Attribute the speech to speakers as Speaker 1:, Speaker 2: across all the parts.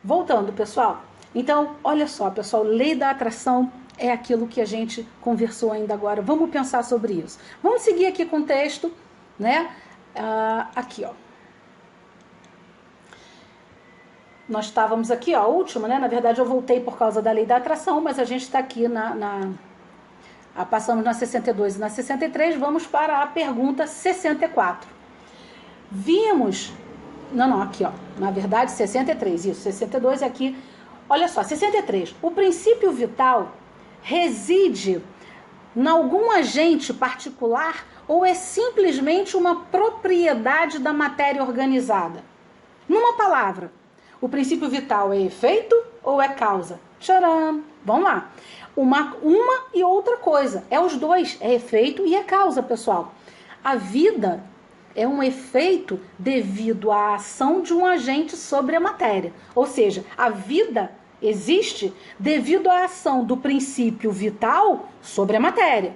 Speaker 1: Voltando, pessoal. Então, olha só, pessoal, lei da atração é aquilo que a gente conversou ainda agora. Vamos pensar sobre isso. Vamos seguir aqui com o texto, né? Aqui, ó. Nós estávamos aqui, ó, a última, né? Na verdade, eu voltei por causa da lei da atração, mas a gente está aqui passamos na 62 e na 63, vamos para a pergunta 64. Vimos... Não, aqui, ó. Na verdade, 63, isso. 62 é aqui. Olha só, 63. O princípio vital reside em algum agente particular ou é simplesmente uma propriedade da matéria organizada? Numa palavra, o princípio vital é efeito ou é causa? Tcharam! Vamos lá. Uma e outra coisa. É os dois. É efeito e é causa, pessoal. A vida é um efeito devido à ação de um agente sobre a matéria. Ou seja, a vida existe devido à ação do princípio vital sobre a matéria.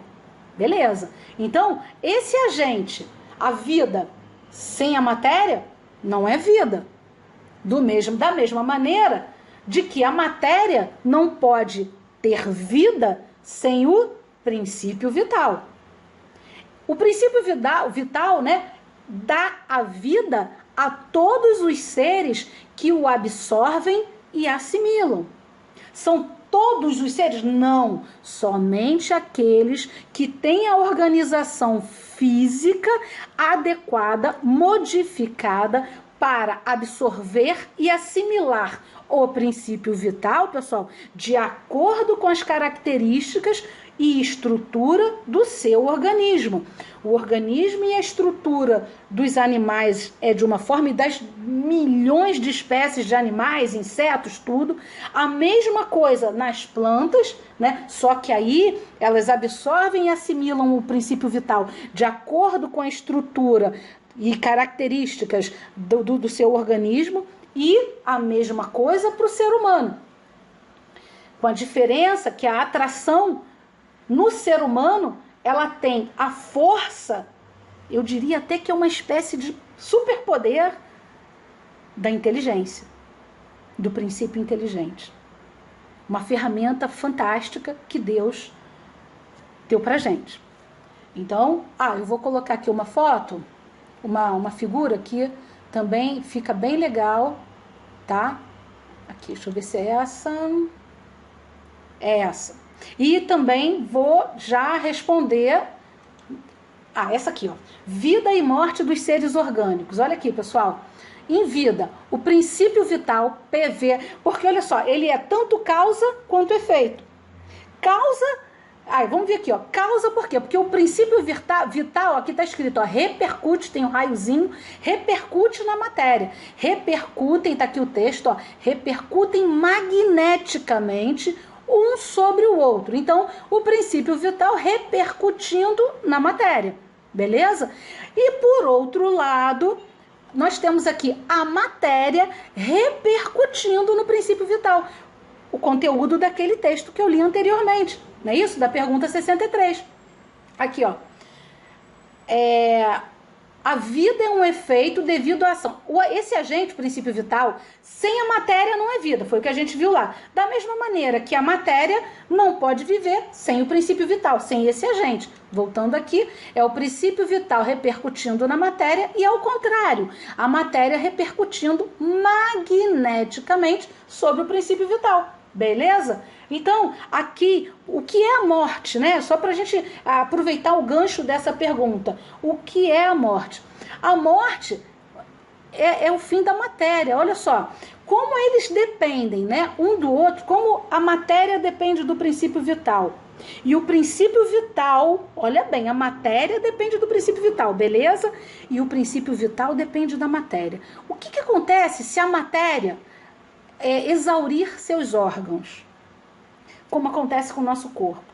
Speaker 1: Beleza. Então, esse agente, a vida sem a matéria, não é vida. Da mesma maneira de que a matéria não pode ter vida sem o princípio vital. O princípio vital, né, dá a vida a todos os seres que o absorvem e assimilam. São todos os seres? Não, somente aqueles que têm a organização física adequada, modificada para absorver e assimilar o princípio vital, pessoal, de acordo com as características e estrutura do seu organismo. O organismo e a estrutura dos animais é de uma forma, e das milhões de espécies de animais, insetos, tudo. A mesma coisa nas plantas, né? Só que aí elas absorvem e assimilam o princípio vital de acordo com a estrutura e características do seu organismo, e a mesma coisa para o ser humano. Com a diferença que a atração no ser humano, ela tem a força, eu diria até que é uma espécie de superpoder da inteligência, do princípio inteligente. Uma ferramenta fantástica que Deus deu pra gente. Então, eu vou colocar aqui uma foto, uma figura que também fica bem legal, tá? Aqui, deixa eu ver se é essa. É essa. E também vou já responder... essa aqui, ó. Vida e morte dos seres orgânicos. Olha aqui, pessoal. Em vida, o princípio vital, PV, porque olha só, ele é tanto causa quanto efeito. Causa... vamos ver aqui, ó. Causa por quê? Porque o princípio vital, aqui está escrito, ó, repercute, tem um raiozinho, repercute na matéria. Repercutem, está aqui o texto, ó, repercutem magneticamente um sobre o outro. Então, o princípio vital repercutindo na matéria, beleza? E por outro lado, nós temos aqui a matéria repercutindo no princípio vital. O conteúdo daquele texto que eu li anteriormente, não é isso? Da pergunta 63. Aqui, ó. A vida é um efeito devido à ação. Esse agente, o princípio vital, sem a matéria não é vida. Foi o que a gente viu lá. Da mesma maneira que a matéria não pode viver sem o princípio vital, sem esse agente. Voltando aqui, é o princípio vital repercutindo na matéria e ao contrário, a matéria repercutindo magneticamente sobre o princípio vital. Beleza? Então, aqui, o que é a morte, né? Só para a gente aproveitar o gancho dessa pergunta. O que é a morte? A morte é o fim da matéria. Olha só, como eles dependem, né, um do outro, como a matéria depende do princípio vital. E o princípio vital, olha bem, a matéria depende do princípio vital, beleza? E o princípio vital depende da matéria. O que acontece se a matéria exaurir seus órgãos? Como acontece com o nosso corpo.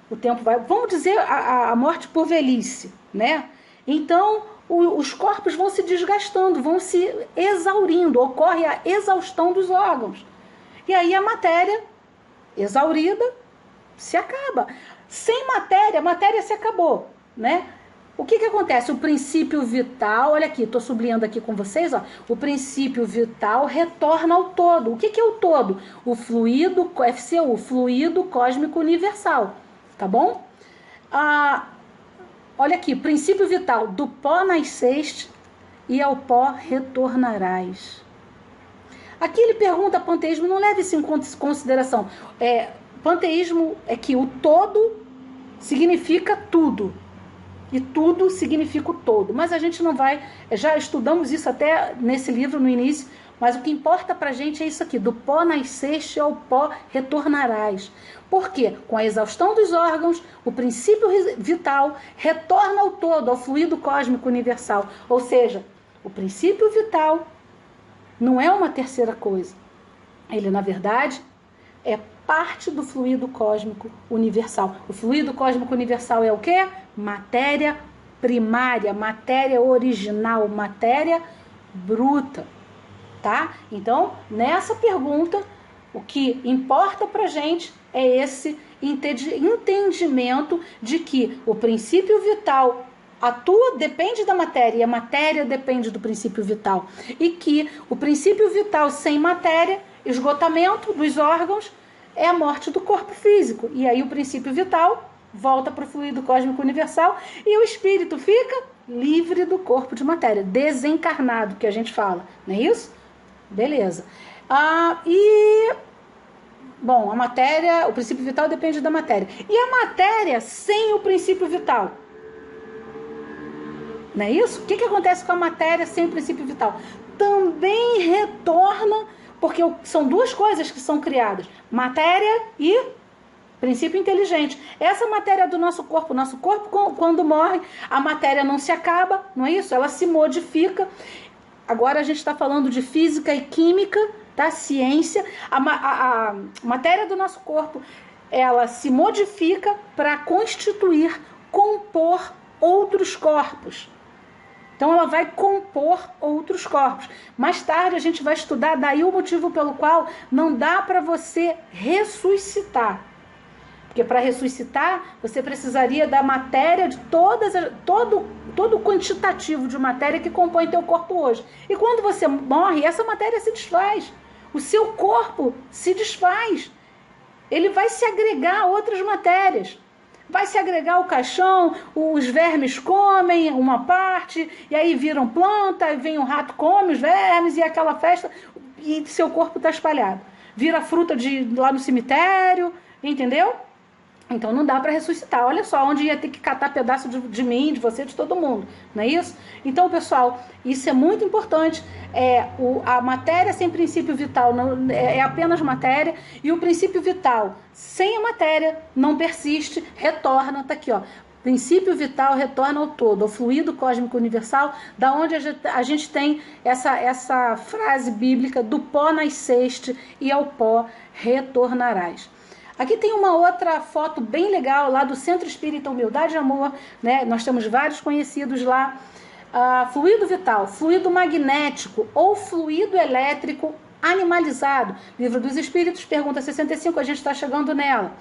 Speaker 1: O tempo vai... Vamos dizer a morte por velhice, né? Então, os corpos vão se desgastando, vão se exaurindo. Ocorre a exaustão dos órgãos. E aí a matéria exaurida se acaba. Sem matéria, a matéria se acabou, né? O que acontece? O princípio vital, olha aqui, estou sublinhando aqui com vocês, ó, o princípio vital retorna ao todo. O que é o todo? O fluido, FCU, fluido cósmico universal, tá bom? Olha aqui, princípio vital, do pó nasceste e ao pó retornarás. Aqui ele pergunta panteísmo, não leve isso em consideração. Panteísmo é que o todo significa tudo. E tudo significa o todo. Mas a gente não vai... Já estudamos isso até nesse livro, no início. Mas o que importa pra gente é isso aqui. Do pó nasceste ao pó retornarás. Por quê? Com a exaustão dos órgãos, o princípio vital retorna ao todo, ao fluido cósmico universal. Ou seja, o princípio vital não é uma terceira coisa. Ele, na verdade, é parte do fluido cósmico universal. O fluido cósmico universal é o quê? Matéria primária, matéria original, matéria bruta, tá? Então, nessa pergunta, o que importa pra gente é esse entendimento de que o princípio vital atua, depende da matéria, e a matéria depende do princípio vital. E que o princípio vital sem matéria, esgotamento dos órgãos, é a morte do corpo físico. E aí o princípio vital volta para o fluido cósmico universal e o espírito fica livre do corpo de matéria, desencarnado, que a gente fala, não é isso? Beleza. Bom, a matéria, o princípio vital depende da matéria. E a matéria sem o princípio vital? Não é isso? O que acontece com a matéria sem o princípio vital? Também retorna, porque são duas coisas que são criadas: matéria e princípio inteligente. Essa matéria do nosso corpo quando morre, a matéria não se acaba, não é isso? Ela se modifica. Agora a gente está falando de física e química, tá? Ciência. A matéria do nosso corpo, ela se modifica para constituir, compor outros corpos. Então ela vai compor outros corpos. Mais tarde a gente vai estudar daí o motivo pelo qual não dá para você ressuscitar. Porque para ressuscitar, você precisaria da matéria, de todo o quantitativo de matéria que compõe teu corpo hoje. E quando você morre, essa matéria se desfaz. O seu corpo se desfaz. Ele vai se agregar a outras matérias. Vai se agregar o caixão, os vermes comem uma parte, e aí viram planta, e vem um rato, come os vermes, e aquela festa, e seu corpo está espalhado. Vira fruta lá no cemitério, entendeu? Então não dá para ressuscitar. Olha só, onde ia ter que catar pedaço de mim, de você, de todo mundo. Não é isso? Então, pessoal, isso é muito importante. A matéria sem princípio vital é apenas matéria. E o princípio vital sem a matéria não persiste, retorna. Está aqui, ó. Princípio vital retorna ao todo, ao fluido cósmico universal, da onde a gente tem essa frase bíblica: do pó nasceste e ao pó retornarás. Aqui tem uma outra foto bem legal lá do Centro Espírita Humildade e Amor, né? Nós temos vários conhecidos lá. Fluido vital, fluido magnético ou fluido elétrico animalizado. Livro dos Espíritos, pergunta 65, a gente está chegando nela.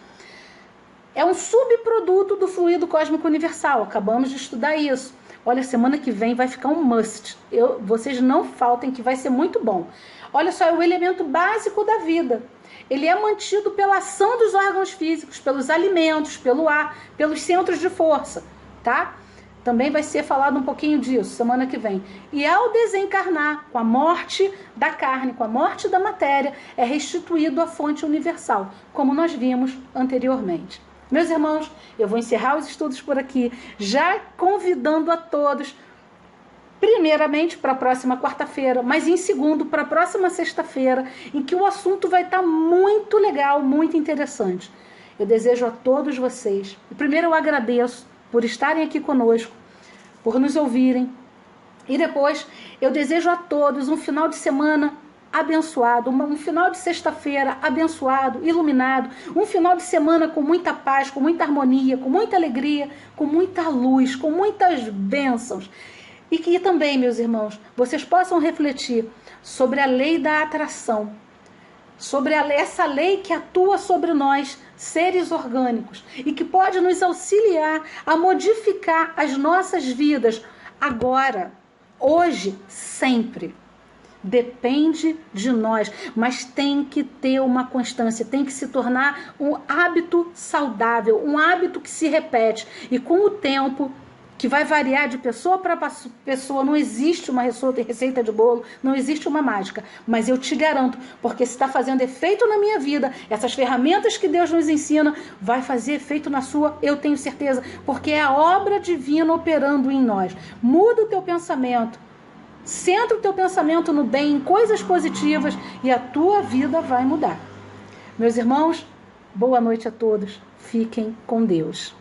Speaker 1: É um subproduto do fluido cósmico universal. Acabamos de estudar isso. Olha, semana que vem vai ficar um must. Vocês não faltem, que vai ser muito bom. Olha só, é o elemento básico da vida. Ele é mantido pela ação dos órgãos físicos, pelos alimentos, pelo ar, pelos centros de força, tá? Também vai ser falado um pouquinho disso semana que vem. E ao desencarnar, com a morte da carne, com a morte da matéria, é restituído à fonte universal, como nós vimos anteriormente. Meus irmãos, eu vou encerrar os estudos por aqui, já convidando a todos, primeiramente para a próxima quarta-feira, mas em segundo para a próxima sexta-feira, em que o assunto vai estar muito legal, muito interessante. Eu desejo a todos vocês, primeiro eu agradeço por estarem aqui conosco, por nos ouvirem, e depois eu desejo a todos um final de semana abençoado, um final de sexta-feira abençoado, iluminado, um final de semana com muita paz, com muita harmonia, com muita alegria, com muita luz, com muitas bênçãos. E que também, meus irmãos, vocês possam refletir sobre a lei da atração. sobre essa lei que atua sobre nós, seres orgânicos, e que pode nos auxiliar a modificar as nossas vidas agora, hoje, sempre. Depende de nós, mas tem que ter uma constância, tem que se tornar um hábito saudável, um hábito que se repete. E com o tempo, que vai variar de pessoa para pessoa, não existe uma receita de bolo, não existe uma mágica. Mas eu te garanto, porque se está fazendo efeito na minha vida, essas ferramentas que Deus nos ensina, vai fazer efeito na sua, eu tenho certeza, porque é a obra divina operando em nós. Muda o teu pensamento, centra o teu pensamento no bem, em coisas positivas, e a tua vida vai mudar. Meus irmãos, boa noite a todos. Fiquem com Deus.